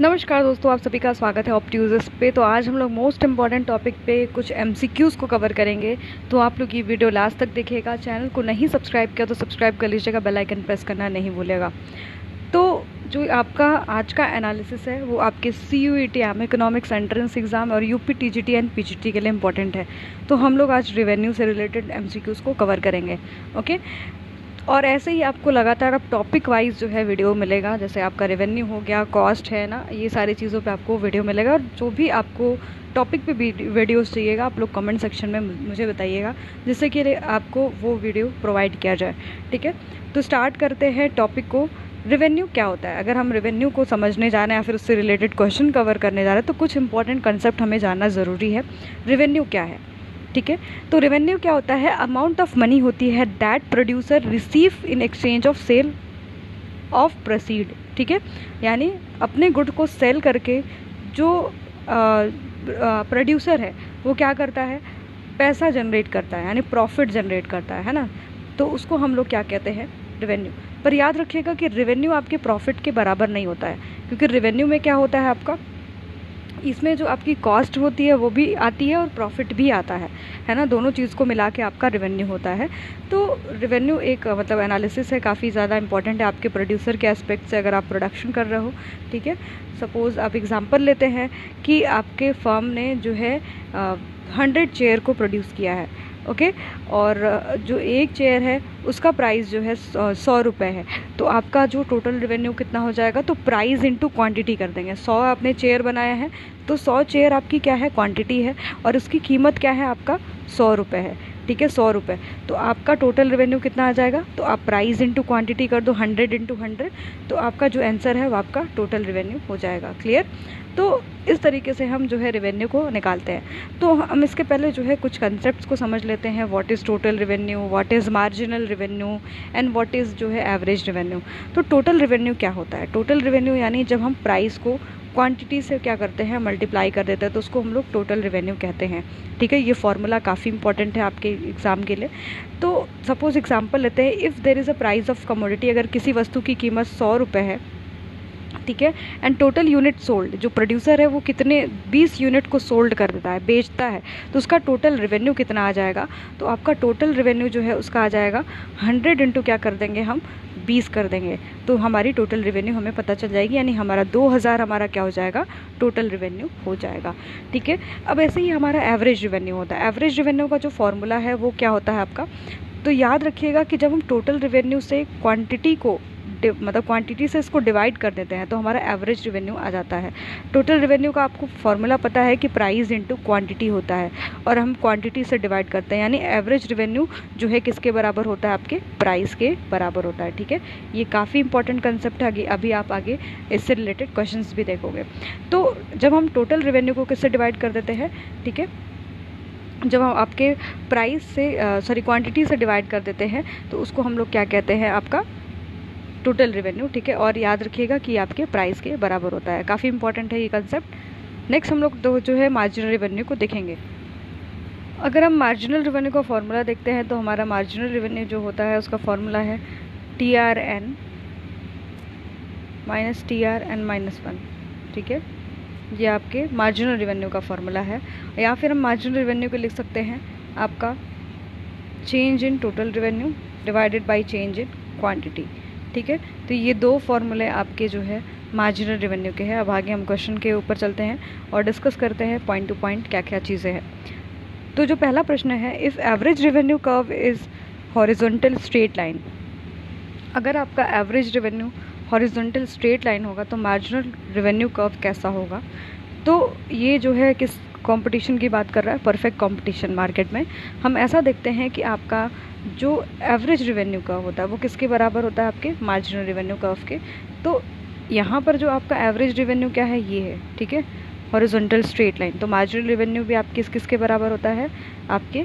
नमस्कार दोस्तों, आप सभी का स्वागत है ऑप्ट्यूजर्स पे। तो आज हम लोग मोस्ट इम्पॉर्टेंट टॉपिक पे कुछ एमसीक्यूज़ को कवर करेंगे। तो आप लोग ये वीडियो लास्ट तक देखिएगा। चैनल को नहीं सब्सक्राइब किया तो सब्सक्राइब कर लीजिएगा, बेल आइकन प्रेस करना नहीं भूलिएगा। तो जो आपका आज का एनालिसिस है वो आपके CUET इकोनॉमिक्स एंट्रेंस एग्ज़ाम और UP TGT एंड PGT के लिए इम्पॉर्टेंट है। तो हम लोग आज रेवेन्यू से रिलेटेड एमसीक्यूज़ को कवर करेंगे। ओके, और ऐसे ही आपको लगातार अब टॉपिक वाइज जो है वीडियो मिलेगा। जैसे आपका रेवेन्यू हो गया, कॉस्ट है ना, ये सारी चीज़ों पे आपको वीडियो मिलेगा। और जो भी आपको टॉपिक पे वीडियोस चाहिएगा आप लोग कमेंट सेक्शन में मुझे बताइएगा, जिससे कि आपको वो वीडियो प्रोवाइड किया जाए। ठीक है, तो स्टार्ट करते हैं टॉपिक को। रेवेन्यू क्या होता है? अगर हम रेवेन्यू को समझने जा रहे हैं या फिर उससे रिलेटेड क्वेश्चन कवर करने जा रहे हैं तो कुछ इंपॉर्टेंट कंसेप्ट हमें जानना ज़रूरी है। रेवेन्यू क्या है? ठीक है, तो रेवेन्यू क्या होता है? अमाउंट ऑफ मनी होती है that producer receive in exchange of sale of proceed. ठीक है, यानी अपने गुड को सेल करके जो प्रोड्यूसर है वो क्या करता है? पैसा जनरेट करता है, यानी प्रॉफिट जनरेट करता है ना। तो उसको हम लोग क्या कहते हैं? रेवेन्यू। पर याद रखिएगा कि रेवेन्यू आपके प्रॉफिट के बराबर नहीं होता है, क्योंकि रेवेन्यू में क्या होता है आपका, इसमें जो आपकी कॉस्ट होती है वो भी आती है और प्रॉफिट भी आता है ना। दोनों चीज़ को मिला के आपका रेवेन्यू होता है। तो रेवेन्यू एक मतलब एनालिसिस है, काफ़ी ज़्यादा इंपॉर्टेंट है आपके प्रोड्यूसर के एस्पेक्ट से। अगर आप प्रोडक्शन कर रहे हो, ठीक है, सपोज़ आप एग्जांपल लेते हैं कि आपके फर्म ने जो है 100 चेयर को प्रोड्यूस किया है। ओके, और जो एक चेयर है उसका प्राइस जो है 100 रुपये है। तो आपका जो टोटल रेवेन्यू कितना हो जाएगा? तो प्राइस इंटू क्वांटिटी कर देंगे। 100 आपने चेयर बनाया है तो 100 चेयर आपकी क्या है? क्वांटिटी है, और उसकी कीमत क्या है? आपका 100 रुपये है। ठीक है, 100 रुपये। तो आपका टोटल रेवेन्यू कितना आ जाएगा? तो आप प्राइस इंटू क्वांटिटी कर दो, 100 इंटू 100, तो आपका जो आंसर है वो आपका टोटल रेवेन्यू हो जाएगा। क्लियर? तो इस तरीके से हम जो है रेवेन्यू को निकालते हैं। तो हम इसके पहले जो है कुछ कंसेप्ट्स को समझ लेते हैं। What is total revenue, what is marginal revenue and what is जो है एवरेज रेवेन्यू। तो टोटल रेवेन्यू क्या होता है? टोटल रेवेन्यू यानी जब हम प्राइस को क्वांटिटी से क्या करते हैं? मल्टीप्लाई कर देते हैं, तो उसको हम लोग टोटल रेवेन्यू कहते हैं। ठीक है, ये फॉर्मूला काफ़ी इंपॉर्टेंट है आपके एग्ज़ाम के लिए। तो सपोज़ एग्जांपल लेते हैं, if there is a price of commodity, अगर किसी वस्तु की कीमत 100 रुपये है, ठीक है, एंड टोटल यूनिट सोल्ड, जो प्रोड्यूसर है वो कितने 20 यूनिट को सोल्ड कर देता है, बेचता है, तो उसका टोटल रेवेन्यू कितना आ जाएगा? तो आपका टोटल रेवेन्यू जो है उसका आ जाएगा 100 इंटू क्या कर देंगे हम? 20 कर देंगे। तो हमारी टोटल रेवेन्यू हमें पता चल जाएगी, यानी हमारा 2000 हमारा क्या हो जाएगा? टोटल रेवेन्यू हो जाएगा। ठीक है, अब ऐसे ही हमारा एवरेज रेवेन्यू होता है। एवरेज रेवेन्यू का जो फॉर्मूला है वो क्या होता है आपका? तो याद रखिएगा कि जब हम टोटल रेवेन्यू से क्वांटिटी को मतलब क्वांटिटी से इसको डिवाइड कर देते हैं तो हमारा एवरेज रेवेन्यू आ जाता है। टोटल रेवेन्यू का आपको फॉर्मूला पता है कि प्राइस इंटू क्वांटिटी होता है, और हम क्वांटिटी से डिवाइड करते हैं, यानी एवरेज रेवेन्यू जो है किसके बराबर होता है? आपके प्राइस के बराबर होता है। ठीक है, ये काफ़ी इंपॉर्टेंट कंसेप्ट है, अभी आप आगे इससे रिलेटेड क्वेश्चंस भी देखोगे। तो जब हम टोटल रेवेन्यू को किससे डिवाइड कर देते हैं? ठीक है, जब हम आपके प्राइस से क्वांटिटी से डिवाइड कर देते हैं तो उसको हम लोग क्या कहते हैं? आपका टोटल रेवेन्यू। ठीक है, और याद रखिएगा कि आपके प्राइस के बराबर होता है। काफ़ी इंपॉर्टेंट है ये कंसेप्ट। नेक्स्ट हम लोग जो है मार्जिनल रेवेन्यू को देखेंगे। अगर हम मार्जिनल रेवेन्यू का फॉर्मूला देखते हैं तो हमारा मार्जिनल रेवेन्यू जो होता है उसका फॉर्मूला है TRN माइनस TRN माइनस 1। ठीक है, ये आपके मार्जिनल रेवेन्यू का फॉर्मूला है। या फिर हम मार्जिनल रेवेन्यू को लिख सकते हैं आपका change in total revenue divided by change in quantity. ठीक है, तो ये दो फॉर्मूले आपके जो है मार्जिनल रेवेन्यू के हैं। अब आगे हम क्वेश्चन के ऊपर चलते हैं और डिस्कस करते हैं पॉइंट टू पॉइंट क्या क्या चीज़ें हैं। तो जो पहला प्रश्न है, if average revenue curve is horizontal straight line, अगर आपका average revenue horizontal straight line होगा तो मार्जिनल रेवेन्यू कर्व कैसा होगा? तो ये जो है किस कंपटीशन की बात कर रहा है? परफेक्ट कंपटीशन मार्केट में। हम ऐसा देखते हैं कि आपका जो एवरेज रेवेन्यू कर्व होता है वो किसके बराबर होता है? आपके मार्जिनल रेवेन्यू कर्व के। तो यहाँ पर जो आपका एवरेज रेवेन्यू क्या है? ये है। ठीक है, हॉरिजॉन्टल स्ट्रेट लाइन। तो मार्जिनल रेवेन्यू भी आप किसके बराबर होता है? आपके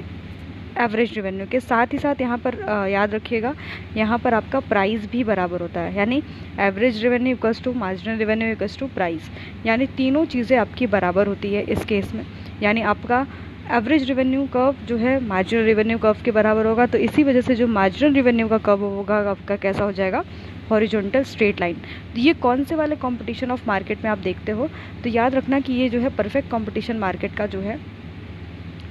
एवरेज रेवेन्यू के। साथ ही साथ यहाँ पर याद रखिएगा, यहाँ पर आपका प्राइस भी बराबर होता है, यानी average revenue equals to marginal revenue equals to price, यानी तीनों चीज़ें आपकी बराबर होती है इस केस में। यानी आपका एवरेज रेवेन्यू कर्व जो है मार्जिनल रेवेन्यू कर्व के बराबर होगा। तो इसी वजह से जो मार्जिनल रेवेन्यू का कर्व होगा आपका कैसा हो जाएगा? Horizontal straight line. तो ये कौन से वाले कंपटीशन ऑफ मार्केट में आप देखते हो, तो याद रखना कि ये जो है परफेक्ट कंपटीशन मार्केट का जो है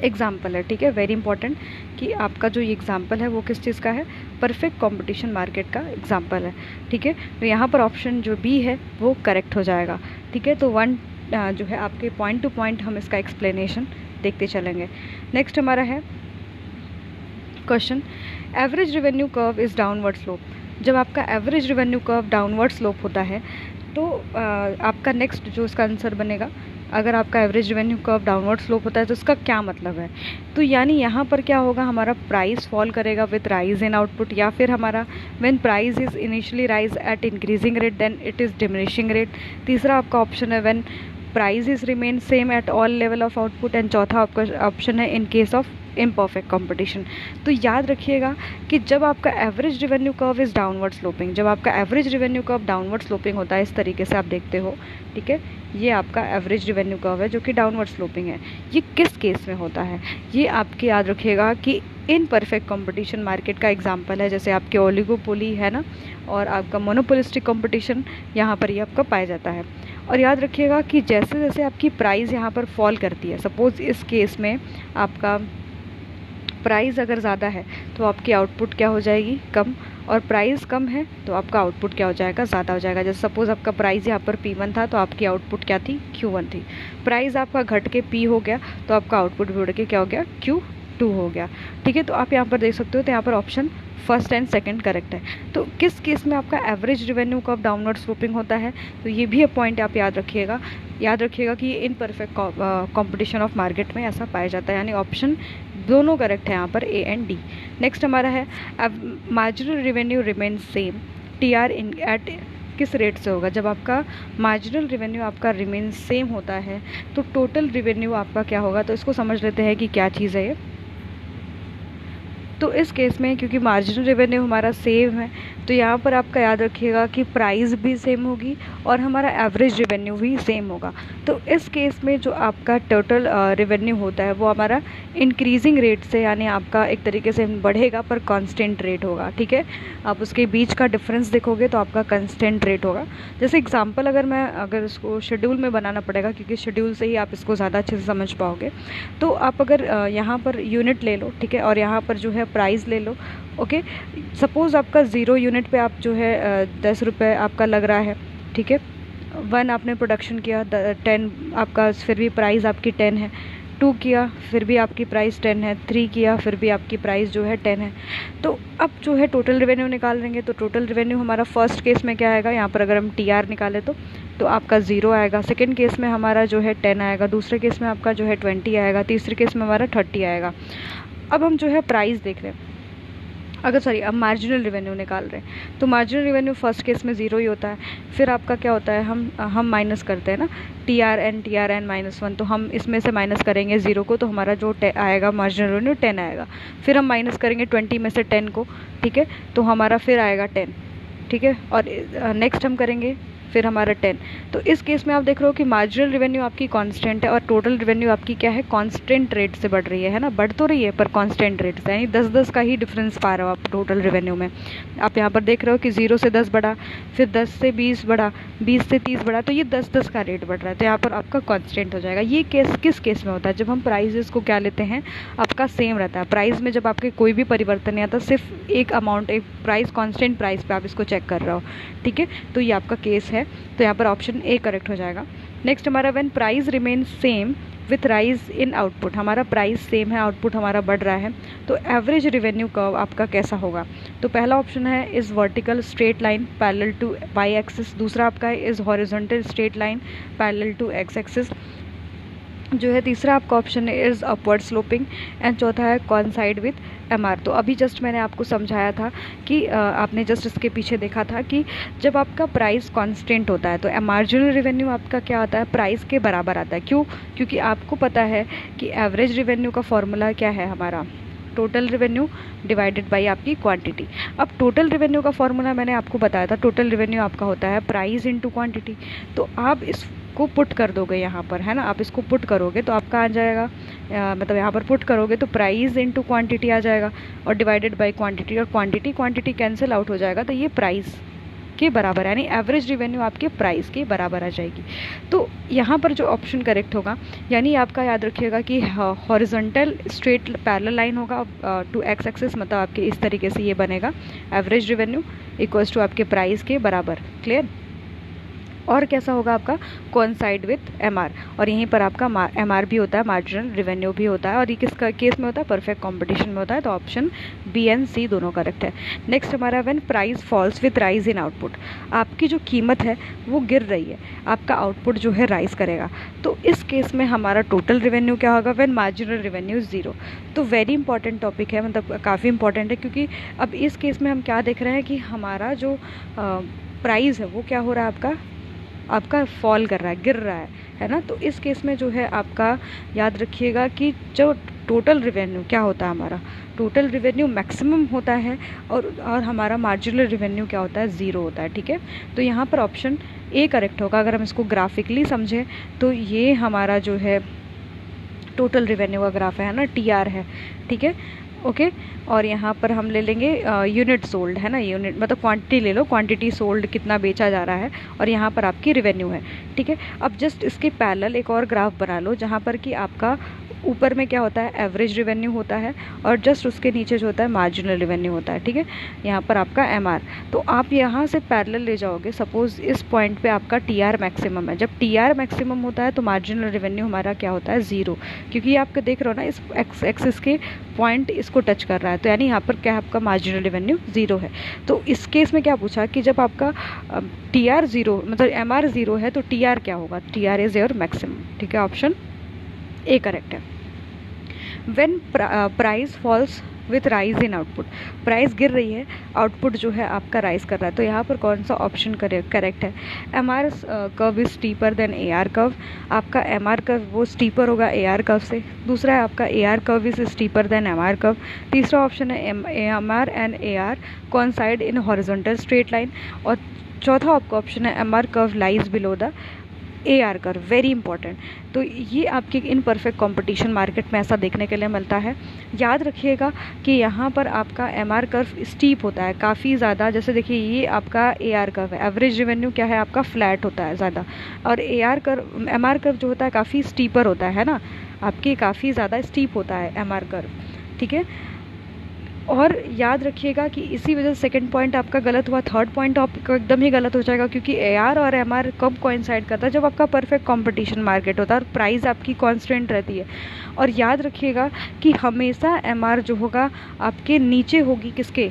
एग्जाम्पल है। ठीक है, वेरी इंपॉर्टेंट कि आपका जो ये एग्जाम्पल है वो किस चीज़ का है, परफेक्ट कंपटीशन मार्केट का एग्जाम्पल है। ठीक है, तो यहाँ पर ऑप्शन जो बी है वो करेक्ट हो जाएगा। ठीक है, तो वन जो है आपके पॉइंट टू पॉइंट हम इसका एक्सप्लेनेशन देखते चलेंगे। नेक्स्ट हमारा है question, average revenue curve is downward slope. जब आपका average revenue curve downward slope होता है तो आपका नेक्स्ट जो इसका आंसर बनेगा, अगर आपका average revenue curve downward slope होता है तो इसका क्या मतलब है, तो यानी यहाँ पर क्या होगा, हमारा प्राइस फॉल करेगा विथ राइज इन आउटपुट, या फिर हमारा when price is initially rise at increasing rate then it is diminishing rate. तीसरा आपका ऑप्शन है when price is remain same at all level of output, and चौथा आपका option है in case of imperfect competition. तो याद रखिएगा कि जब आपका average revenue curve is downward sloping, जब आपका average revenue curve downward sloping होता है, इस तरीके से आप देखते हो, ठीक है, ये आपका एवरेज रिवेन्यू कर्व है जो कि डाउनवर्ड स्लोपिंग है। ये किस केस में होता है, ये आपके याद रखिएगा कि इन परफेक्ट कंपटीशन मार्केट का एग्जांपल है, जैसे आपके ओलिगोपोली है ना, और आपका मोनोपोलिस्टिक कंपटीशन, यहाँ पर ये आपका पाया जाता है। और याद रखिएगा कि जैसे जैसे आपकी प्राइस यहाँ पर फॉल करती है, सपोज़ इस केस में आपका प्राइस अगर ज़्यादा है तो आपकी आउटपुट क्या हो जाएगी, कम, और प्राइस कम है तो आपका आउटपुट क्या हो जाएगा, ज़्यादा हो जाएगा। जैसे सपोज़ आपका प्राइस यहाँ पर P1 था तो आपकी आउटपुट क्या थी, Q1 थी। प्राइस आपका घट के P हो गया तो आपका आउटपुट भी बढ़ के क्या हो गया, Q2 हो गया। ठीक है, तो आप यहाँ पर देख सकते हो, तो यहाँ पर option first and second correct है। तो किस केस में आपका एवरेज रिवेन्यू कब डाउनवर्ड स्लोपिंग होता है, तो ये भी पॉइंट आप याद रखिएगा कि in perfect competition of market में ऐसा पाया जाता है, यानी ऑप्शन दोनों करेक्ट है यहाँ पर, ए एंड डी। नेक्स्ट हमारा है marginal revenue remain same, TR इन एट किस रेट से होगा। जब आपका मार्जिनल रिवेन्यू आपका रिमेन सेम होता है तो टोटल रिवेन्यू आपका क्या होगा, तो इसको समझ लेते हैं कि क्या चीज़ है ये। तो इस केस में क्योंकि मार्जिनल रेवेन्यू हमारा सेम है तो यहाँ पर आपका याद रखिएगा कि प्राइस भी सेम होगी और हमारा एवरेज रेवेन्यू भी सेम होगा। तो इस केस में जो आपका टोटल रेवेन्यू होता है वो हमारा इंक्रीजिंग रेट से, यानी आपका एक तरीके से बढ़ेगा पर कांस्टेंट रेट होगा। ठीक है, आप उसके बीच का डिफरेंस देखोगे तो आपका कांस्टेंट रेट होगा। जैसे एग्जांपल अगर इसको शेड्यूल में बनाना पड़ेगा, क्योंकि शेड्यूल से ही आप इसको ज़्यादा अच्छे से समझ पाओगे, तो आप अगर यहाँ पर यूनिट ले लो, ठीक है, और यहाँ पर जो है प्राइस ले लो। ओके, सपोज़ आपका 0 यूनिट पे आप जो है 10 रुपये आपका लग रहा है, ठीक है, 1 आपने प्रोडक्शन किया, 10 आपका फिर भी प्राइस आपकी 10 है, 2 किया फिर भी आपकी प्राइस 10 है, 3 किया फिर भी आपकी प्राइस जो है 10 है। तो अब जो है टोटल रेवेन्यू निकाल लेंगे, तो टोटल रेवेन्यू हमारा फर्स्ट केस में क्या आएगा, यहाँ पर अगर हम TR निकालें तो आपका 0 आएगा, सेकेंड केस में हमारा जो है 10 आएगा, दूसरे केस में आपका जो है 20 आएगा, तीसरे केस में हमारा 30 आएगा। अब हम जो है प्राइस देख रहे हैं, अब मार्जिनल रेवेन्यू निकाल रहे हैं, तो मार्जिनल रेवेन्यू फर्स्ट केस में 0 ही होता है। फिर आपका क्या होता है, हम माइनस करते हैं ना, TRN -1, तो हम इसमें से माइनस करेंगे 0 को, तो हमारा जो आएगा मार्जिनल रेवेन्यू 10 आएगा। फिर हम माइनस करेंगे 20 में से 10 को, ठीक है, तो हमारा फिर आएगा 10, ठीक है, और नेक्स्ट हम करेंगे फिर हमारा 10। तो इस केस में आप देख रहे हो कि मार्जिनल रेवेन्यू आपकी कांस्टेंट है और टोटल रेवेन्यू आपकी क्या है, कांस्टेंट रेट से बढ़ रही है ना, बढ़ तो रही है पर कांस्टेंट रेट से, यानी 10-10 का ही डिफरेंस पा रहे हो आप टोटल रेवेन्यू में। आप यहाँ पर देख रहे हो कि 0 से 10 बढ़ा, फिर 10 से 20 बढ़ा, 20 से 30 बढ़ा, तो ये 10-10 का रेट बढ़ रहा है, तो यहाँ पर आपका कांस्टेंट हो जाएगा। ये केस किस केस में होता है, जब हम प्राइजेस को क्या लेते हैं, आपका सेम रहता है। प्राइस में जब आपके कोई भी परिवर्तन नहीं आता, सिर्फ एक अमाउंट, एक प्राइस, कांस्टेंट प्राइस पे आप इसको चेक कर रहे हो, ठीक है, तो ये आपका केस है, तो यहाँ पर ऑप्शन ए करेक्ट हो जाएगा। नेक्स्ट हमारा when price remain same with rise in output, हमारा प्राइस सेम है, आउटपुट हमारा बढ़ रहा है, तो एवरेज रेवेन्यू कर्व आपका कैसा होगा। तो पहला ऑप्शन है is vertical straight line parallel to Y axis, दूसरा आपका है is horizontal straight line parallel to x axis, जो है तीसरा आपका ऑप्शन है इज़ अपवर्ड स्लोपिंग, एंड चौथा है कॉइंसाइड विथ MR। तो अभी जस्ट मैंने आपको समझाया था कि आपने जस्ट इसके पीछे देखा था कि जब आपका प्राइस कांस्टेंट होता है तो मार्जिनल रेवेन्यू आपका क्या आता है, प्राइस के बराबर आता है। क्यों, क्योंकि आपको पता है कि एवरेज रेवेन्यू का फॉर्मूला क्या है हमारा, टोटल रेवेन्यू डिवाइडेड बाई आपकी क्वांटिटी। अब टोटल रेवेन्यू का फॉर्मूला मैंने आपको बताया था, टोटल रेवेन्यू आपका होता है प्राइस इनटू क्वांटिटी। तो आप इसको पुट कर दोगे यहाँ पर, है ना, आप इसको पुट करोगे तो आपका आ जाएगा, मतलब यहाँ पर पुट करोगे तो प्राइस इनटू क्वांटिटी आ जाएगा और डिवाइडेड बाई क्वांटिटी, और क्वांटिटी कैंसिल आउट हो जाएगा, तो ये प्राइस के बराबर, यानी एवरेज रेवेन्यू आपके प्राइस के बराबर आ जाएगी। तो यहाँ पर जो ऑप्शन करेक्ट होगा, यानी आपका याद रखिएगा कि हॉरिजॉन्टल स्ट्रेट पैरेलल लाइन होगा टू एक्स एक्सिस, मतलब आपके इस तरीके से ये बनेगा, एवरेज रेवेन्यू इक्वल्स टू आपके प्राइस के बराबर। क्लियर? और कैसा होगा आपका, कोइंसाइड विथ एमआर, और यहीं पर आपका एमआर भी होता है, मार्जिनल रेवेन्यू भी होता है, और ये किसका केस में होता है, परफेक्ट कंपटीशन में होता है। तो ऑप्शन बी एंड सी दोनों करेक्ट है। नेक्स्ट हमारा, when price falls with rise in output, आपकी जो कीमत है वो गिर रही है, आपका आउटपुट जो है राइज करेगा, तो इस केस में हमारा टोटल रेवेन्यू क्या होगा, when marginal revenue is zero. तो वेरी इंपॉर्टेंट टॉपिक है, मतलब काफ़ी इंपॉर्टेंट है, क्योंकि अब इस केस में हम क्या देख रहे हैं कि हमारा जो प्राइस है वो क्या हो रहा है, आपका फॉल कर रहा है, गिर रहा है ना। तो इस केस में जो है आपका याद रखिएगा कि जो टोटल रेवेन्यू क्या होता है, हमारा टोटल रेवेन्यू मैक्सिमम होता है, और हमारा मार्जिनल रेवेन्यू क्या होता है, ज़ीरो होता है। ठीक है, तो यहाँ पर ऑप्शन ए करेक्ट होगा। अगर हम इसको ग्राफिकली समझें तो ये हमारा जो है टोटल रेवेन्यू का ग्राफ है ना, टीआर है। ठीक है, ओके। और यहाँ पर हम ले लेंगे यूनिट सोल्ड, है ना, यूनिट मतलब क्वांटिटी ले लो, क्वांटिटी सोल्ड कितना बेचा जा रहा है, और यहाँ पर आपकी रेवेन्यू है। ठीक है, अब जस्ट इसके पैरेलल एक और ग्राफ बना लो, जहाँ पर कि आपका ऊपर में क्या होता है, एवरेज रेवेन्यू होता है, और जस्ट उसके नीचे जो होता है मार्जिनल रेवेन्यू होता है। ठीक है, यहाँ पर आपका एमआर, तो आप यहाँ से पैरेलल ले जाओगे। सपोज इस पॉइंट पे आपका टीआर मैक्सिमम है, जब टीआर मैक्सिमम होता है तो मार्जिनल रेवेन्यू हमारा क्या होता है, ज़ीरो, क्योंकि आपको देख रहे हो ना, इस एक्सिस के पॉइंट इसको टच कर रहा है, तो यानी यहाँ पर क्या है, आपका मार्जिनल रेवेन्यू ज़ीरो है। तो इस केस में क्या पूछा कि जब आपका टीआर ज़ीरो मतलब एमआर ज़ीरो है तो टीआर क्या होगा, टीआर इज़ योर मैक्सिमम। ठीक है, ऑप्शन ए करेक्ट है। When price falls with rise in output, price गिर रही है, आउटपुट जो है आपका राइज कर रहा है, तो यहाँ पर कौन सा ऑप्शन करेक्ट है, M R curve is steeper than A R curve. आपका एम आर कर्व वो स्टीपर होगा ए आर कर्व से। दूसरा है आपका A R curve is steeper than M R curve. तीसरा ऑप्शन है M R and A R coincide in horizontal straight line. और चौथा आपका ऑप्शन है M R curve lies below the A R curve. Very important. तो ये आपके in perfect competition market में ऐसा देखने के लिए मिलता है। याद रखिएगा कि यहाँ पर आपका एम आर कर्व स्टीप होता है काफ़ी ज़्यादा। जैसे देखिए ये आपका ए आर कर्व है, एवरेज रेवेन्यू क्या है आपका फ्लैट होता है ज़्यादा, और A R curve M R curve जो होता है काफ़ी स्टीपर होता है ना, आपके काफ़ी ज़्यादा स्टीप होता है एम आर कर्व। ठीक है, और याद रखिएगा कि इसी वजह से सेकंड पॉइंट आपका गलत हुआ, थर्ड पॉइंट आपका एकदम ही गलत हो जाएगा, क्योंकि एआर और एमआर कब कोइंसाइड करता है, जब आपका परफेक्ट कंपटीशन मार्केट होता है और प्राइस आपकी कांस्टेंट रहती है। और याद रखिएगा कि हमेशा एमआर जो होगा आपके नीचे होगी किसके,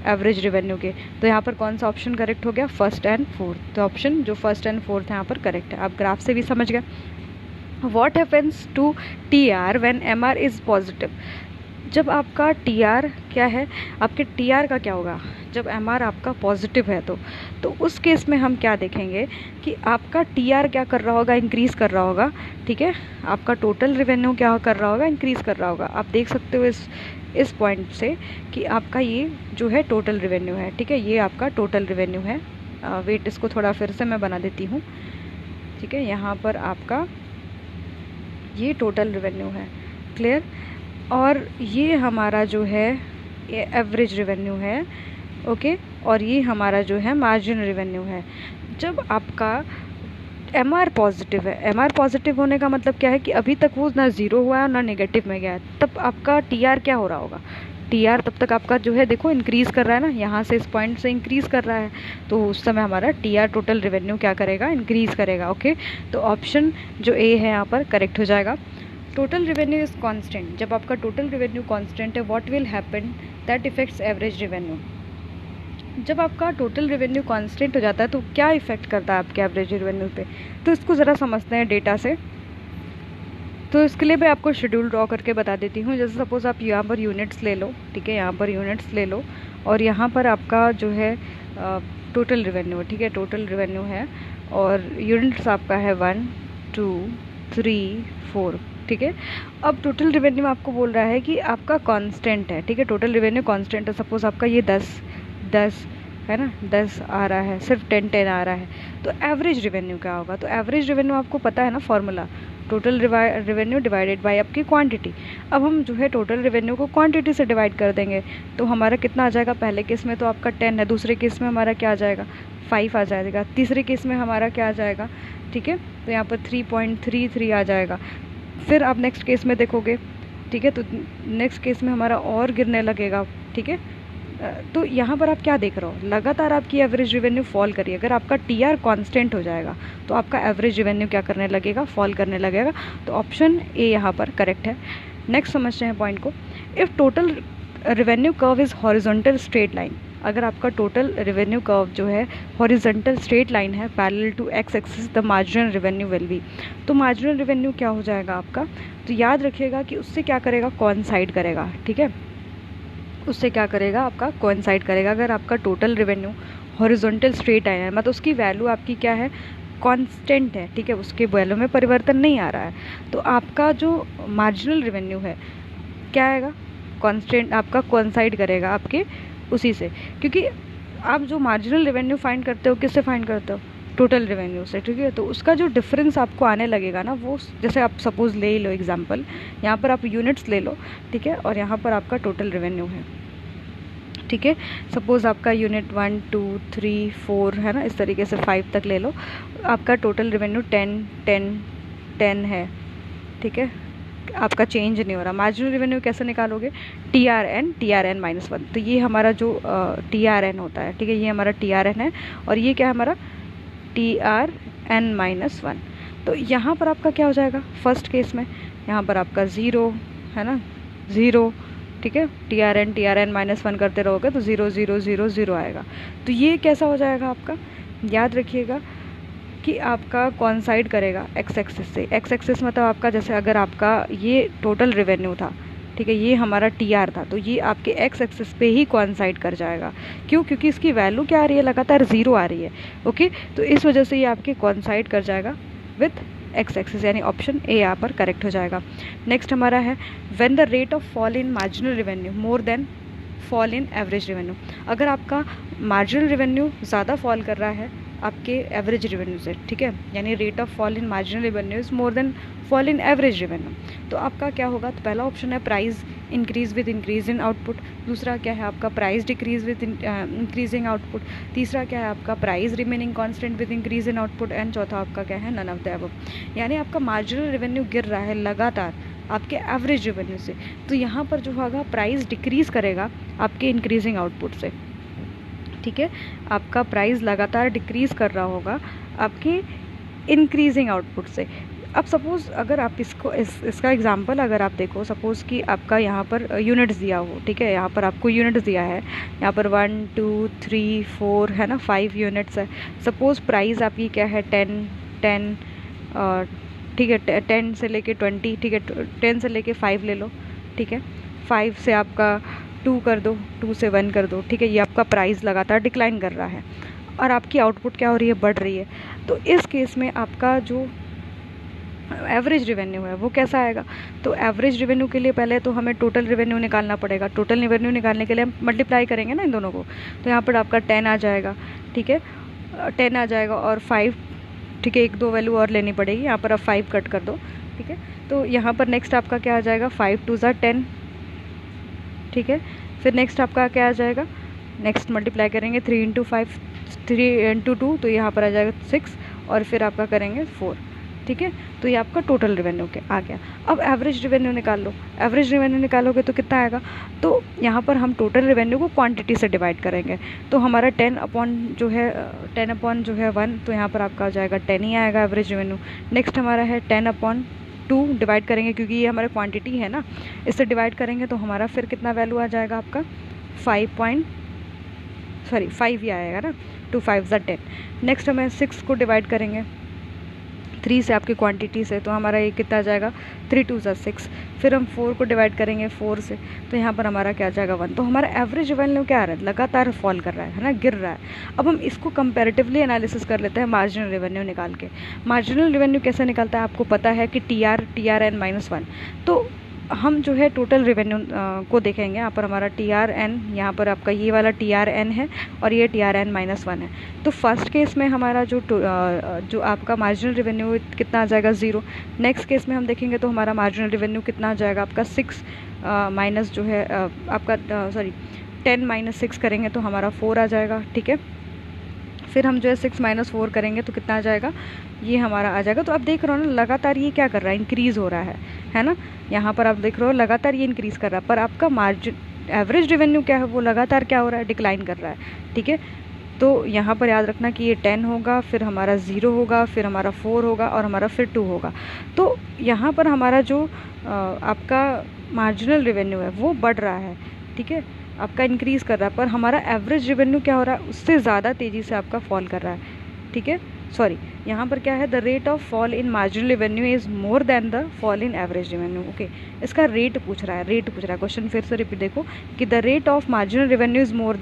एवरेज रेवेन्यू के। तो यहाँ पर कौन सा ऑप्शन करेक्ट हो गया, फर्स्ट एंड फोर्थ। तो ऑप्शन जो फर्स्ट एंड फोर्थ है यहाँ पर करेक्ट है। आप ग्राफ से भी समझ गए। What happens to T R when M R is positive. जब आपका टी आर क्या है, आपके टी आर का क्या होगा जब एम आर आपका पॉजिटिव है, तो उस केस में हम क्या देखेंगे कि आपका टी आर क्या कर रहा होगा, इंक्रीज़ कर रहा होगा। ठीक है, आपका टोटल रेवेन्यू क्या कर रहा होगा, इंक्रीज़ कर रहा होगा। आप देख सकते हो इस पॉइंट से कि आपका ये जो है टोटल रेवेन्यू है। ठीक है, ये आपका टोटल रेवेन्यू है। वेट, इसको थोड़ा फिर से मैं बना देती हूँ। ठीक है, यहाँ पर आपका ये टोटल रेवेन्यू है। क्लियर। और ये हमारा जो है एवरेज रेवेन्यू है। ओके, और ये हमारा जो है मार्जिन रेवेन्यू है। जब आपका एम आर पॉजिटिव है, एम आर पॉजिटिव होने का मतलब क्या है कि अभी तक वो ना ज़ीरो हुआ है और ना नेगेटिव में गया है, तब आपका टी आर क्या हो रहा होगा, टी आर तब तक आपका जो है देखो इंक्रीज़ कर रहा है ना, यहाँ से इस पॉइंट से इंक्रीज़ कर रहा है, तो उस समय हमारा टी आर टोटल रेवेन्यू क्या करेगा, इंक्रीज़ करेगा। ओके, तो ऑप्शन जो ए है यहाँ पर करेक्ट हो जाएगा। Total revenue is constant. जब आपका टोटल रेवेन्यू कांस्टेंट है, what will happen, that effects average revenue. जब आपका टोटल रेवेन्यू कांस्टेंट हो जाता है तो क्या इफेक्ट करता है आपके एवरेज रेवेन्यू पे, तो इसको ज़रा समझते हैं डेटा से। तो इसके लिए मैं आपको शेड्यूल ड्रॉ करके बता देती हूँ। जैसे सपोज़ आप यहाँ पर यूनिट्स ले लो। ठीक है, यहाँ पर यूनिट्स ले लो और यहाँ पर आपका जो है टोटल रेवेन्यू। ठीक है, टोटल रेवेन्यू है और यूनिट्स आपका है 1 2 3 4। ठीक है, अब टोटल रेवेन्यू आपको बोल रहा है कि आपका कांस्टेंट है। ठीक है, टोटल रेवेन्यू कांस्टेंट है। सपोज़ आपका ये 10 है ना, 10 आ रहा है, सिर्फ 10 आ रहा है, तो एवरेज रेवेन्यू क्या होगा। तो एवरेज रेवेन्यू आपको पता है ना formula, total revenue divided by आपकी क्वांटिटी। अब हम जो है टोटल रेवेन्यू को क्वांटिटी से डिवाइड कर देंगे, तो हमारा कितना आ जाएगा, पहले केस में तो आपका 10 है, दूसरे केस में हमारा क्या आ जाएगा 5 आ जाएगा, तीसरे केस में हमारा क्या आ जाएगा, ठीक है, तो यहाँ पर 3.33 आ जाएगा। फिर आप नेक्स्ट केस में देखोगे, ठीक है, तो नेक्स्ट केस में हमारा और गिरने लगेगा, ठीक है। तो यहाँ पर आप क्या देख रहे हो, लगातार आपकी एवरेज रेवेन्यू फॉल करिए। अगर आपका टीआर कांस्टेंट हो जाएगा तो आपका एवरेज रेवेन्यू क्या करने लगेगा, फॉल करने लगेगा। तो ऑप्शन ए यहाँ पर करेक्ट है। नेक्स्ट समझते हैं पॉइंट को। If total revenue curve is horizontal straight line, अगर आपका टोटल रेवेन्यू कर्व जो है हॉरिजॉन्टल स्ट्रेट लाइन है parallel to x axis, the marginal revenue will be, तो मार्जिनल रेवेन्यू क्या हो जाएगा आपका, तो याद रखिएगा कि उससे क्या करेगा, कोइंसाइड करेगा, ठीक है, उससे क्या करेगा आपका कोइंसाइड करेगा। अगर आपका total revenue horizontal straight line है मतलब उसकी वैल्यू आपकी क्या है, कांस्टेंट है, ठीक है, उसके वैल्यू में परिवर्तन नहीं आ रहा है, तो आपका जो मार्जिनल रेवेन्यू है क्या आएगा, कांस्टेंट, आपका कोइंसाइड करेगा आपके उसी से। क्योंकि आप जो मार्जिनल रेवेन्यू फाइंड करते हो किससे फाइंड करते हो, टोटल रेवेन्यू से, ठीक है। तो उसका जो डिफरेंस आपको आने लगेगा ना, वो जैसे आप सपोज़ ले ही लो एग्जांपल, यहाँ पर आप यूनिट्स ले लो, ठीक है, और यहाँ पर आपका टोटल रेवेन्यू है, ठीक है। सपोज़ आपका यूनिट 1 2 3 4 है ना, इस तरीके से 5 तक ले लो, आपका टोटल रेवेन्यू 10 है, ठीक है, आपका चेंज नहीं हो रहा। मार्जिनल रेवेन्यू कैसे निकालोगे, TRN -1, तो ये हमारा जो TRN होता है, ठीक है, ये हमारा TRN है और ये क्या है हमारा TRN -1। तो यहाँ पर आपका क्या हो जाएगा, फर्स्ट केस में यहाँ पर आपका 0 है ना, 0, ठीक है, TRN -1 करते रहोगे तो 0 0 0 0 आएगा। तो ये कैसा हो जाएगा आपका, याद रखिएगा कि आपका कोइंसाइड करेगा एक्स एक्सिस से। एक्स एक्सिस मतलब आपका जैसे अगर आपका ये टोटल रेवेन्यू था, ठीक है, ये हमारा TR था, तो ये आपके एक्स एक्सिस पे ही कोइंसाइड कर जाएगा। क्यों, क्योंकि इसकी वैल्यू क्या आ रही है, लगातार 0 आ रही है, ओके, तो इस वजह से ये आपके कोइंसाइड कर जाएगा विथ एक्स एक्सिस, यानी ऑप्शन ए यहाँ पर करेक्ट हो जाएगा। नेक्स्ट हमारा है when the rate of fall in marginal revenue more than fall in average revenue, अगर आपका मार्जिनल रेवेन्यू ज़्यादा फॉल कर रहा है आपके एवरेज रेवेन्यू से, ठीक है, यानी rate of fall in marginal revenue is more than fall in average revenue, तो आपका क्या होगा, तो पहला ऑप्शन है price increase with increase in output, दूसरा क्या है आपका price decrease with increasing output, तीसरा क्या है आपका price remaining constant with increase in output, and चौथा आपका क्या है नन ऑफ द अबव। यानी आपका मार्जिनल रेवेन्यू गिर रहा है लगातार आपके एवरेज रेवेन्यू से, तो यहाँ पर जो होगा प्राइस डिक्रीज़ करेगा आपके इंक्रीजिंग आउटपुट से, ठीक है, आपका प्राइस लगातार डिक्रीज़ कर रहा होगा आपके इंक्रीजिंग आउटपुट से। अब सपोज़ अगर आप इसका एग्जांपल अगर आप देखो, सपोज़ कि आपका यहाँ पर यूनिट्स दिया हो, ठीक है, यहाँ पर आपको यूनिट्स दिया है, यहाँ पर 1 2 3 4 है ना, 5 यूनिट्स है। सपोज़ प्राइस आपकी क्या है 10 ठीक है, 10 से लेके 20, ठीक है, 10 से लेके 5 ले लो, ठीक है, 5 से आपका 2 कर दो, 2 से 1 कर दो, ठीक है, ये आपका प्राइस लगातार डिक्लाइन कर रहा है और आपकी आउटपुट क्या हो रही है, बढ़ रही है। तो इस केस में आपका जो एवरेज रेवेन्यू है वो कैसा आएगा, तो एवरेज रेवेन्यू के लिए पहले तो हमें टोटल रेवेन्यू निकालना पड़ेगा। टोटल रेवेन्यू निकालने के लिए हम मल्टीप्लाई करेंगे ना इन दोनों को, तो यहाँ पर आपका 10 आ जाएगा, ठीक है, 10 आ जाएगा और 5, ठीक है, 1-2 वैल्यू और लेनी पड़ेगी, यहाँ पर आप 5 कट कर दो, ठीक है। तो यहाँ पर नेक्स्ट आपका क्या आ जाएगा, 5 2 ज़ा 10, ठीक है। फिर नेक्स्ट आपका क्या आ जाएगा, नेक्स्ट मल्टीप्लाई करेंगे 3 इंटू 5, 3 इंटू 2, तो यहाँ पर आ जाएगा 6 और फिर आपका करेंगे 4, ठीक है। तो ये आपका टोटल रेवेन्यू के आ गया। अब एवरेज रेवेन्यू निकाल लो, एवरेज रेवेन्यू निकालोगे तो कितना आएगा, तो यहाँ पर हम टोटल रेवेन्यू को क्वांटिटी से डिवाइड करेंगे, तो हमारा 10 अपॉन जो है 1, तो यहाँ पर आपका आ जाएगा 10 ही आएगा एवरेज रेवेन्यू। नेक्स्ट हमारा है 10/2 डिवाइड करेंगे, क्योंकि ये हमारा क्वांटिटी है ना, इससे डिवाइड करेंगे तो हमारा फिर कितना वैल्यू आ जाएगा आपका 5 ही आएगा ना, 2 5 ज़ा 10। नेक्स्ट हमें 6 को डिवाइड करेंगे 3 से आपकी क्वांटिटी से, तो हमारा ये कितना आ जाएगा 3 2 ज़ा 6। फिर हम 4 को डिवाइड करेंगे 4 से, तो यहाँ पर हमारा क्या आ जाएगा 1। तो हमारा एवरेज रेवेन्यू क्या आ रहा है, लगातार फॉल कर रहा है ना, गिर रहा है। अब हम इसको कंपैरेटिवली एनालिसिस कर लेते हैं मार्जिनल रेवेन्यू निकाल के। मार्जिनल रेवेन्यू कैसे निकलता है, आपको पता है कि TRN -1, तो हम जो है टोटल रेवेन्यू को देखेंगे। यहाँ पर हमारा TRN, यहाँ पर आपका ये वाला TRN है और ये TRN-1 है। तो फर्स्ट केस में हमारा जो आपका मार्जिनल रेवेन्यू कितना आ जाएगा, 0। नेक्स्ट केस में हम देखेंगे तो हमारा मार्जिनल रेवेन्यू कितना आ जाएगा आपका 6 माइनस जो है आपका 10 माइनस 6 करेंगे तो हमारा 4 आ जाएगा, ठीक है। फिर हम जो है 6 माइनस 4 करेंगे तो कितना आ जाएगा, ये हमारा आ जाएगा। तो आप देख रहे हो ना, लगातार ये क्या कर रहा है, इंक्रीज़ हो रहा है ना। यहाँ पर आप देख रहे हो लगातार ये इंक्रीज़ कर रहा है, पर आपका मार्जिन एवरेज रेवेन्यू क्या है, वो लगातार क्या हो रहा है, डिक्लाइन कर रहा है, ठीक है। तो यहाँ पर याद रखना कि ये 10 होगा, फिर हमारा 0 होगा, फिर हमारा 4 होगा और हमारा फिर 2 होगा। तो यहाँ पर हमारा जो आपका मार्जिनल रेवेन्यू है वो बढ़ रहा है, ठीक है, आपका इंक्रीज़ कर रहा है, पर हमारा एवरेज रेवेन्यू क्या हो रहा है, उससे ज़्यादा तेज़ी से आपका फॉल कर रहा है, ठीक है। सॉरी, यहाँ पर क्या है, the rate of fall in marginal revenue is more than the fall in average revenue. Okay, इसका रेट पूछ रहा है, क्वेश्चन फिर से रिपीट देखो कि the rate of marginal revenue is more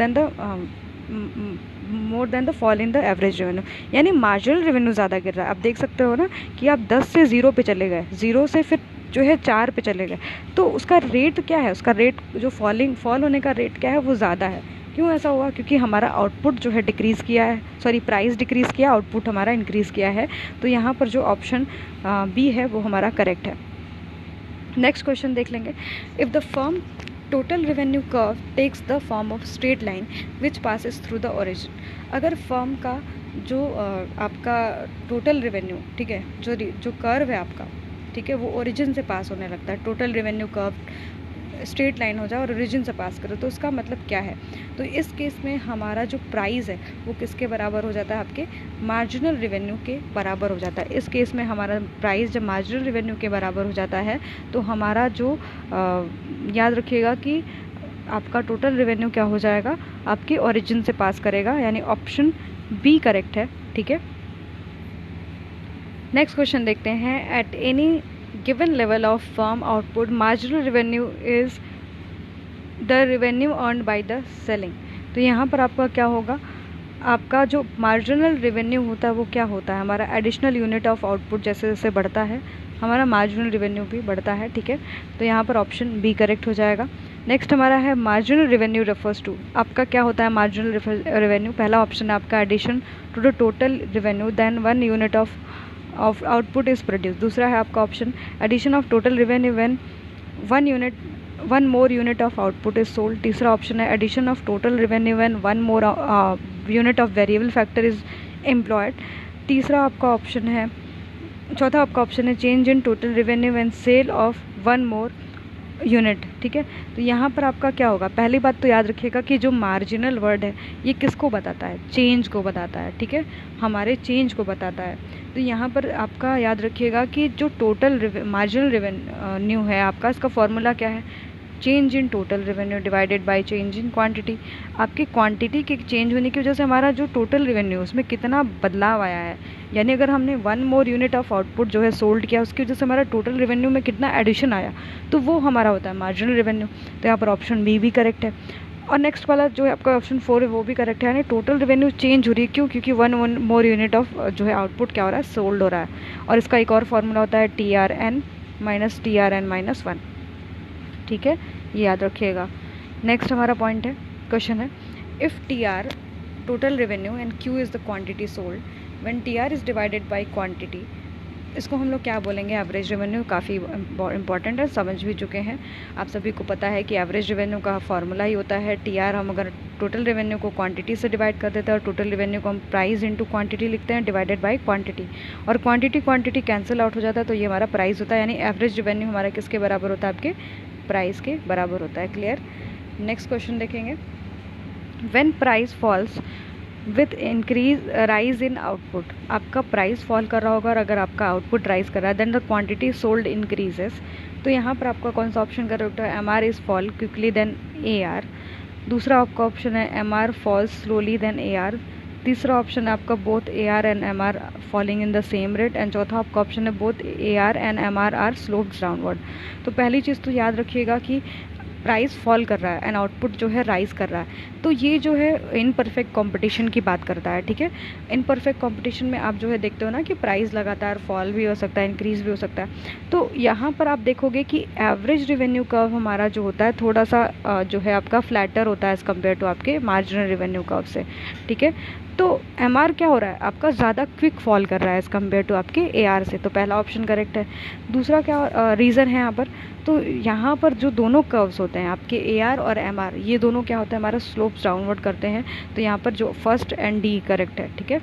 than the fall in the average revenue, यानी marginal revenue ज़्यादा गिर रहा है। आप देख सकते हो ना कि आप 10 से 0 पे चले गए, 0 से फिर जो है 4 पे चले गए, तो उसका रेट क्या है, उसका रेट जो फॉल होने का रेट क्या है वो ज़्यादा है। क्यों ऐसा हुआ, क्योंकि हमारा आउटपुट जो है डिक्रीज़ किया है, सॉरी प्राइस डिक्रीज़ किया, आउटपुट हमारा इंक्रीज़ किया है। तो यहाँ पर जो ऑप्शन बी है वो हमारा करेक्ट है। नेक्स्ट क्वेश्चन देख लेंगे। If the firm total revenue curve takes the form of straight line which passes through the origin. अगर फर्म का जो आपका टोटल रेवेन्यू, ठीक है, जो कर्व है आपका, ठीक है, वो ओरिजिन से पास होने लगता है, total revenue curve straight line हो जाए और ओरिजिन से पास करो, तो उसका मतलब क्या है। तो इस केस में हमारा जो प्राइस है वो किसके बराबर हो जाता है, आपके मार्जिनल रेवेन्यू के बराबर हो जाता है। इस केस में हमारा प्राइस जब मार्जिनल रेवेन्यू के बराबर हो जाता है तो हमारा जो याद रखिएगा कि आपका टोटल रेवेन्यू क्या हो जाएगा, आपके ओरिजिन से पास करेगा, यानी ऑप्शन बी करेक्ट है, ठीक है। नेक्स्ट क्वेश्चन देखते हैं। At any given level of firm output marginal revenue is the revenue earned by the selling. तो यहाँ पर आपका क्या होगा, आपका जो मार्जिनल रेवेन्यू होता है वो क्या होता है, हमारा एडिशनल यूनिट ऑफ आउटपुट जैसे जैसे बढ़ता है हमारा मार्जिनल रेवेन्यू भी बढ़ता है, ठीक है। तो यहाँ पर ऑप्शन बी करेक्ट हो जाएगा। नेक्स्ट हमारा है मार्जिनल रेवेन्यू रेफर्स टू, आपका क्या होता है मार्जिनल रेवेन्यू, पहला ऑप्शन है आपका addition to the total revenue then 1 unit of output is produce. दूसरा है आपका option addition of total revenue when 1 more unit of output is sold। तीसरा ऑप्शन है addition of total revenue when 1 more unit of variable factor is employed। तीसरा आपका option है, चौथा आपका ऑप्शन है change in total revenue when sale of 1 more unit, ठीक है। तो यहाँ पर आपका क्या होगा, पहली बात तो याद रखिएगा कि जो मार्जिनल वर्ड है ये किसको बताता है, चेंज को बताता है, ठीक है, हमारे चेंज को बताता है। तो यहाँ पर आपका याद रखिएगा कि जो टोटल मार्जिनल रेवेन्यू है आपका, इसका फॉर्मूला क्या है, change in total revenue divided by change in quantity. आपकी क्वांटिटी के चेंज होने की वजह से हमारा जो टोटल रेवेन्यू उसमें कितना बदलाव आया है, यानी अगर हमने 1 more यूनिट ऑफ आउटपुट जो है सोल्ड किया उसकी वजह से हमारा टोटल रेवेन्यू में कितना एडिशन आया, तो वो हमारा होता है मार्जिनल रेवेन्यू। तो यहाँ पर ऑप्शन बी भी करेक्ट है। और नेक्स्ट वाला जो है आपका ऑप्शन 4 है वो भी करेक्ट है, यानी टोटल रेवेन्यू चेंज हो रही है, क्यों, क्योंकि 1 more यूनिट ऑफ जो है आउटपुट क्या हो रहा है, सोल्ड हो रहा है। और इसका एक और फार्मूला होता है TRN माइनस TRN-1, ठीक है, ये याद रखिएगा। नेक्स्ट हमारा पॉइंट है, क्वेश्चन है, if TR total revenue and Q is the quantity sold when TR is divided by quantity, इसको हम लोग क्या बोलेंगे, एवरेज रेवेन्यू। काफ़ी इंपॉर्टेंट है, समझ भी चुके हैं आप सभी को पता है कि एवरेज रेवेन्यू का फार्मूला ही होता है TR। हम अगर टोटल रेवेन्यू को क्वांटिटी से डिवाइड कर देते हैं और टोटल रेवेन्यू को हम प्राइस इंटू क्वांटिटी लिखते हैं डिवाइडेड बाय क्वांटिटी, और क्वांटिटी कैंसिल आउट हो जाता है तो ये हमारा प्राइस होता है, यानी एवरेज रेवेन्यू हमारा किसके बराबर होता है, आपके प्राइस के बराबर होता है। क्लियर। नेक्स्ट क्वेश्चन देखेंगे। When price falls with increase rise in output, आपका प्राइस फॉल कर रहा होगा और अगर आपका आउटपुट राइज कर रहा है then the quantity sold increases. तो यहाँ पर आपका कौन सा ऑप्शन करेक्ट है, MR is fall quickly then AR। दूसरा आपका ऑप्शन है MR falls slowly then AR। तीसरा ऑप्शन है आपका both AR and MR falling in the same rate. And चौथा आपका ऑप्शन है both AR and MR are sloped downward. तो पहली चीज़ तो याद रखिएगा कि प्राइस फॉल कर रहा है एंड आउटपुट जो है राइज कर रहा है, तो ये जो है इनपरफेक्ट कंपटीशन की बात करता है। ठीक है, इनपरफेक्ट कंपटीशन में आप जो है देखते हो ना कि प्राइस लगातार फॉल भी हो सकता है, इंक्रीज भी हो सकता है। तो यहाँ पर आप देखोगे कि एवरेज रेवेन्यू कर्व हमारा जो होता है थोड़ा सा जो है आपका फ्लैटर होता है एज़ कम्पेयर टू आपके मार्जिनल रेवेन्यू कर्व से। ठीक है, तो एमआर क्या हो रहा है आपका, ज़्यादा क्विक फॉल कर रहा है एज़ कम्पेयर टू आपके एआर से, तो पहला ऑप्शन करेक्ट है। दूसरा क्या रीज़न है यहाँ पर, तो यहाँ पर जो दोनों कर्व्स होते हैं आपके एआर और एमआर, ये दोनों क्या होता है हमारा स्लोप्स डाउनवर्ड करते हैं, तो यहाँ पर जो फर्स्ट एंड डी करेक्ट है। ठीक है,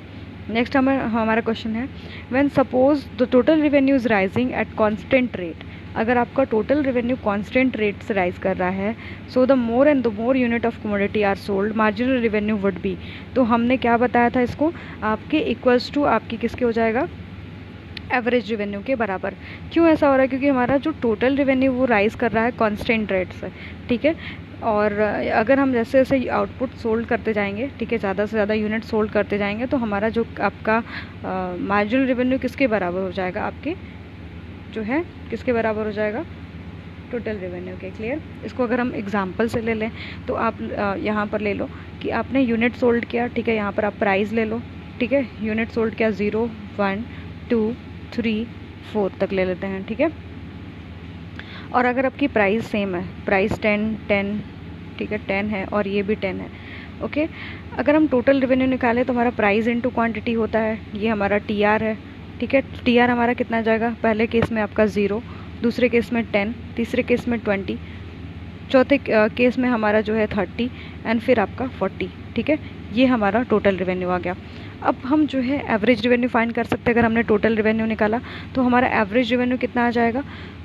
नेक्स्ट हमारा क्वेश्चन है, when suppose the total revenue is rising at constant rate, अगर आपका टोटल रेवेन्यू कांस्टेंट रेट से राइज कर रहा है, so the more and the more unit of commodity are sold marginal revenue would be, तो हमने क्या बताया था इसको, आपके इक्वल्स टू आपकी किसके हो जाएगा, एवरेज रेवेन्यू के बराबर। क्यों ऐसा हो रहा है, क्योंकि हमारा जो टोटल रेवेन्यू वो राइज कर रहा है कांस्टेंट रेट से। ठीक है, और अगर हम जैसे जैसे आउटपुट सोल्ड करते जाएंगे, ठीक है, ज़्यादा से ज़्यादा यूनिट सोल्ड करते जाएंगे, तो हमारा जो आपका मार्जिनल रेवेन्यू किसके बराबर हो जाएगा, आपके जो है किसके बराबर हो जाएगा, टोटल रेवेन्यू के। क्लियर, इसको अगर हम एग्जांपल से ले लें तो आप यहाँ पर ले लो कि आपने यूनिट सोल्ड किया। ठीक है, यहाँ पर आप प्राइस ले लो। ठीक है, यूनिट सोल्ड किया 0 1 2 3 4 तक ले लेते हैं। ठीक है, और अगर आपकी प्राइस सेम है, प्राइस 10, ठीक है 10 है और ये भी 10 है। ओके, अगर हम टोटल रेवेन्यू निकालें तो हमारा प्राइस इनटू क्वांटिटी होता है, ये हमारा टीआर है। ठीक है, टीआर हमारा कितना जाएगा, पहले केस में आपका 0, दूसरे केस में 10, तीसरे केस में 20, चौथे केस में हमारा जो है 30 एंड फिर आपका 40। ठीक है, ये हमारा टोटल रेवेन्यू आ गया। अब हम जो है एवरेज रेवेन्यू फाइंड कर सकते हैं। अगर हमने टोटल रेवेन्यू निकाला तो हमारा एवरेज रेवेन्यू कितना आ जाएगा,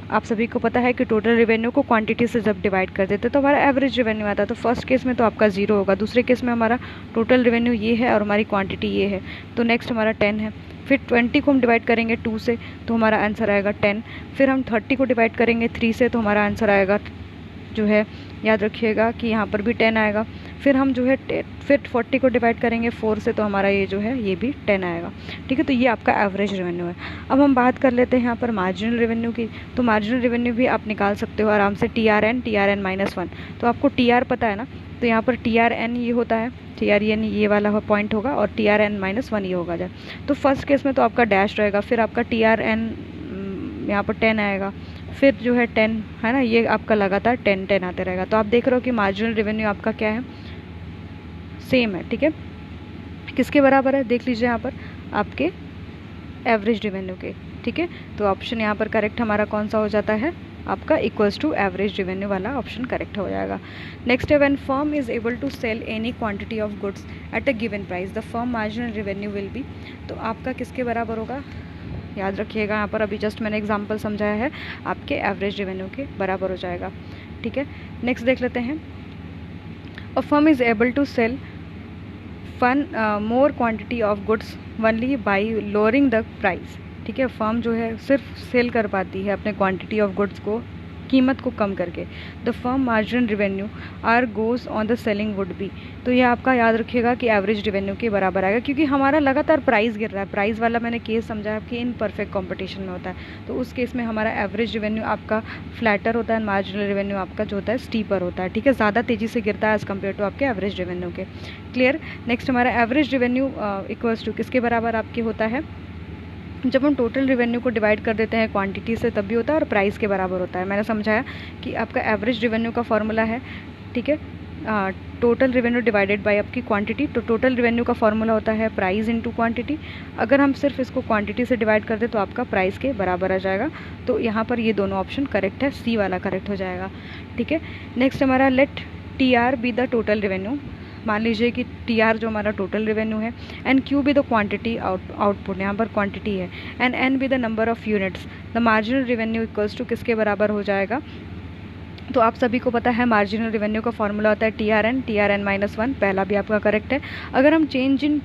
आप सभी को पता है कि टोटल रेवेन्यू को क्वांटिटी से जब डिवाइड कर देते तो हमारा एवरेज रेवेन्यू आता है। तो फर्स्ट केस में तो आपका 0 होगा, दूसरे केस में हमारा टोटल रेवेन्यू ये है और हमारी क्वांटिटी ये है, तो नेक्स्ट हमारा 10 है। फिर 20 को हम डिवाइड करेंगे 2 से तो हमारा आंसर आएगा 10। फिर हम 30 को डिवाइड करेंगे 3 से तो हमारा आंसर आएगा जो है, याद रखिएगा कि यहाँ पर भी 10 आएगा। फिर हम जो है फिर 40 को डिवाइड करेंगे 4 से तो हमारा ये जो है ये भी 10 आएगा। ठीक है, तो ये आपका एवरेज रेवेन्यू है। अब हम बात कर लेते हैं यहाँ पर मार्जिनल रेवेन्यू की। तो मार्जिनल रेवेन्यू भी आप निकाल सकते हो आराम से, TRN -1। तो आपको TR पता है ना, तो यहाँ पर TRN ये होता है, TRN ये वाला पॉइंट होगा और TRN -1 ये होगा जाए। तो फर्स्ट केस में तो आपका डैश रहेगा, फिर आपका TRN यहाँ पर 10 आएगा, फिर जो है 10 है ना, ये आपका लगातार 10 आते रहेगा। तो आप देख रहे हो कि मार्जिनल रेवेन्यू आपका क्या है, सेम है। ठीक है, किसके बराबर है, देख लीजिए यहाँ पर आपके एवरेज रेवेन्यू के। ठीक है, तो ऑप्शन यहाँ पर करेक्ट हमारा कौन सा हो जाता है, आपका इक्वल्स टू एवरेज रेवेन्यू वाला ऑप्शन करेक्ट हो जाएगा। नेक्स्ट है, when firm is able to sell any quantity of goods at a given price the firm marginal revenue will be, तो आपका किसके बराबर होगा, याद रखिएगा यहाँ पर अभी जस्ट मैंने एग्जांपल समझाया है, आपके एवरेज रेवेन्यू के बराबर हो जाएगा। ठीक है, नेक्स्ट देख लेते हैं, a firm is able to sell more quantity of goods only by lowering the price. ठीक है, फर्म जो है सिर्फ सेल कर पाती है अपने क्वांटिटी ऑफ गुड्स को, कीमत को कम करके। The firm marginal revenue are goes on the selling would be, तो ये आपका याद रखिएगा कि एवरेज रेवेन्यू के बराबर आएगा, क्योंकि हमारा लगातार प्राइस गिर रहा है। प्राइस वाला मैंने केस समझा कि इन परफेक्ट कॉम्पिटिशन में होता है, तो उस केस में हमारा एवरेज रेवेन्यू आपका फ्लैटर होता है, मार्जिनल रेवेन्यू आपका जो होता है स्टीपर होता है। ठीक है, ज़्यादा तेज़ी से गिरता है एज़ कम्पेयर टू आपके एवरेज रेवेन्यू के। क्लियर, नेक्स्ट हमारा एवरेज रेवेन्यू इक्वल्स टू किसके बराबर आपके होता है, जब हम टोटल रेवेन्यू को डिवाइड कर देते हैं क्वांटिटी से तब भी होता है और प्राइस के बराबर होता है। मैंने समझाया कि आपका एवरेज रेवेन्यू का फॉर्मूला है, ठीक है, टोटल रेवेन्यू डिवाइडेड बाय आपकी क्वांटिटी। तो टोटल रेवेन्यू का फॉर्मूला होता है प्राइस इनटू क्वांटिटी। अगर हम सिर्फ इसको क्वांटिटी से डिवाइड कर दें तो आपका प्राइस के बराबर आ जाएगा। तो यहाँ पर ये दोनों ऑप्शन करेक्ट है, सी वाला करेक्ट हो जाएगा। ठीक है, नेक्स्ट हमारा let TR be the total revenue. मान लीजिए कि TR जो हमारा टोटल रेवेन्यू है, and Q be the quantity output, यहाँ पर क्वांटिटी है, and N be the number of units. The marginal revenue equals to किसके बराबर हो जाएगा, तो आप सभी को पता है मार्जिनल रेवेन्यू का फॉर्मूला होता है TRN -1, पहला भी आपका करेक्ट है। अगर हम चेंज इन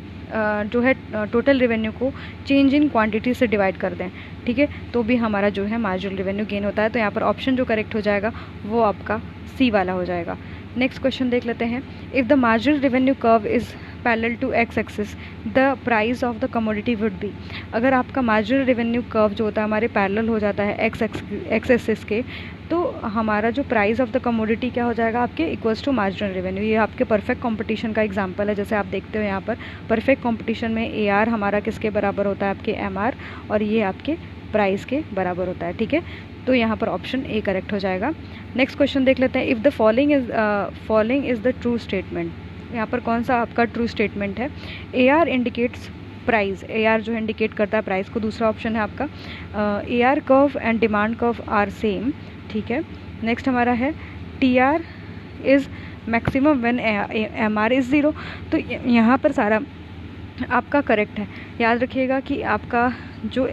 जो है टोटल रेवेन्यू को चेंज इन क्वांटिटी से डिवाइड कर दें, ठीक है, तो भी हमारा जो है मार्जिनल रेवेन्यू गेन होता है। तो यहाँ पर ऑप्शन जो करेक्ट हो जाएगा वो आपका सी वाला हो जाएगा। नेक्स्ट क्वेश्चन देख लेते हैं, if the marginal revenue curve is parallel to x axis the price of the commodity would be. अगर आपका मार्जिनल रेवेन्यू कर्व जो होता है हमारे पैरेलल हो जाता है एक्स एक्सिस के, तो हमारा जो प्राइस ऑफ द कमोडिटी क्या हो जाएगा आपके इक्वल्स टू मार्जिनल रेवेन्यू। ये आपके परफेक्ट कंपटीशन का एग्जांपल है। जैसे आप देखते हो यहाँ पर परफेक्ट कंपटीशन में AR हमारा किसके बराबर होता है आपके MR, और ये आपके प्राइस के बराबर होता है। ठीक है, तो यहाँ पर ऑप्शन ए करेक्ट हो जाएगा। नेक्स्ट क्वेश्चन देख लेते हैं। If the following is the true statement, यहाँ पर कौन सा आपका ट्रू स्टेटमेंट है। AR इंडिकेट्स प्राइस, AR जो इंडिकेट करता है प्राइस को, दूसरा ऑप्शन है आपका AR curve and demand curve are same. ठीक है, नेक्स्ट हमारा है TR is maximum when MR is zero. तो यहाँ पर सारा आपका करेक्ट है। याद रखिएगा कि आपका जो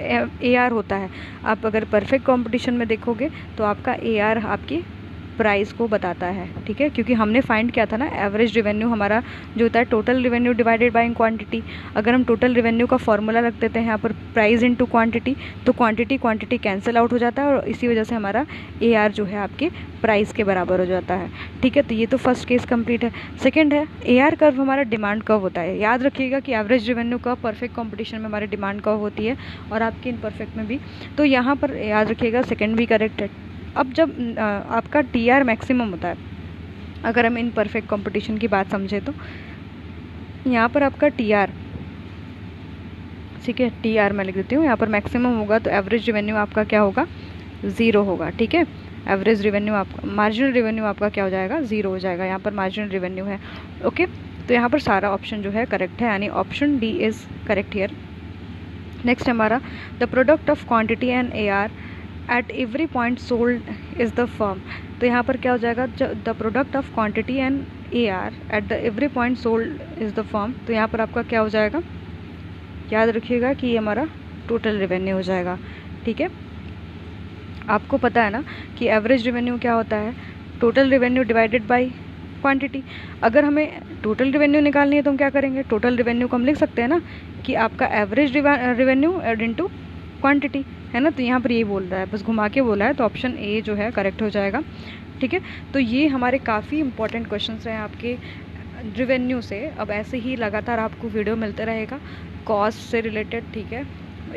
AR होता है, आप अगर परफेक्ट कंपटीशन में देखोगे तो आपका AR आपकी प्राइस को बताता है। ठीक है, क्योंकि हमने फाइंड किया था ना एवरेज रेवेन्यू हमारा जो होता है total revenue divided by quantity. अगर हम टोटल रेवेन्यू का फॉर्मूला रख देते हैं यहाँ पर प्राइस इनटू क्वांटिटी, तो क्वांटिटी कैंसिल आउट हो जाता है और इसी वजह से हमारा AR जो है आपके प्राइस के बराबर हो जाता है। ठीक है, तो ये तो फर्स्ट केस कंप्लीट है। सेकेंड है AR कर्व हमारा डिमांड कर्व होता है। याद रखिएगा कि average revenue curve perfect competition में हमारी डिमांड कर्व होती है और आपकी इनपरफेक्ट में भी। तो यहाँ पर याद रखिएगा सेकेंड भी करेक्ट है। अब जब आपका TR मैक्सिमम होता है, अगर हम इन परफेक्ट कंपटीशन की बात समझे तो यहाँ पर आपका TR, ठीक है, TR मैं लिख देती हूँ, यहाँ पर मैक्सिमम होगा तो एवरेज रेवेन्यू आपका क्या होगा, ज़ीरो होगा। ठीक है, एवरेज रेवेन्यू आपका, मार्जिनल रेवेन्यू आपका क्या हो जाएगा, ज़ीरो हो जाएगा। यहाँ पर मार्जिनल रेवेन्यू है। ओके, तो यहाँ पर सारा ऑप्शन जो है करेक्ट है, यानी option D is correct here. Next हमारा the product of quantity and AR at every point sold is the firm. तो यहाँ पर क्या हो जाएगा, the product of quantity and AR at the every point sold is the firm. तो यहाँ पर आपका क्या हो जाएगा, याद रखिएगा कि ये हमारा टोटल रेवेन्यू हो जाएगा। ठीक है, आपको पता है ना कि एवरेज रेवेन्यू क्या होता है, total revenue divided by quantity. अगर हमें टोटल रेवेन्यू निकालनी है तो हम क्या करेंगे, टोटल रेवेन्यू को हम लिख सकते हैं ना कि आपका average revenue add into quantity, है ना। तो यहाँ पर ये बोल रहा है, बस घुमा के बोला है, तो ऑप्शन ए जो है करेक्ट हो जाएगा। ठीक है, तो ये हमारे काफ़ी इंपॉर्टेंट क्वेश्चंस हैं आपके रेवेन्यू से। अब ऐसे ही लगातार आपको वीडियो मिलते रहेगा कॉस्ट से रिलेटेड, ठीक है,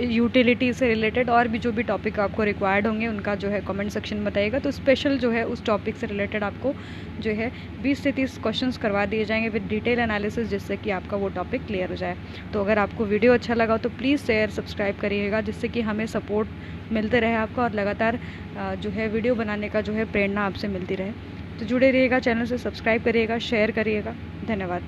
यूटिलिटी से रिलेटेड, और भी जो भी टॉपिक आपको रिक्वायर्ड होंगे उनका जो है कमेंट सेक्शन में बताइएगा। तो स्पेशल जो है उस टॉपिक से रिलेटेड आपको जो है 20 से 30 क्वेश्चंस करवा दिए जाएंगे विद डिटेल एनालिसिस, जिससे कि आपका वो टॉपिक क्लियर हो जाए। तो अगर आपको वीडियो अच्छा लगा तो प्लीज़ शेयर सब्सक्राइब करिएगा, जिससे कि हमें सपोर्ट मिलते रहे आपका, और लगातार जो है वीडियो बनाने का जो है प्रेरणा आपसे मिलती रहे। तो जुड़े रहिएगा, चैनल से सब्सक्राइब करिएगा, शेयर करिएगा। धन्यवाद।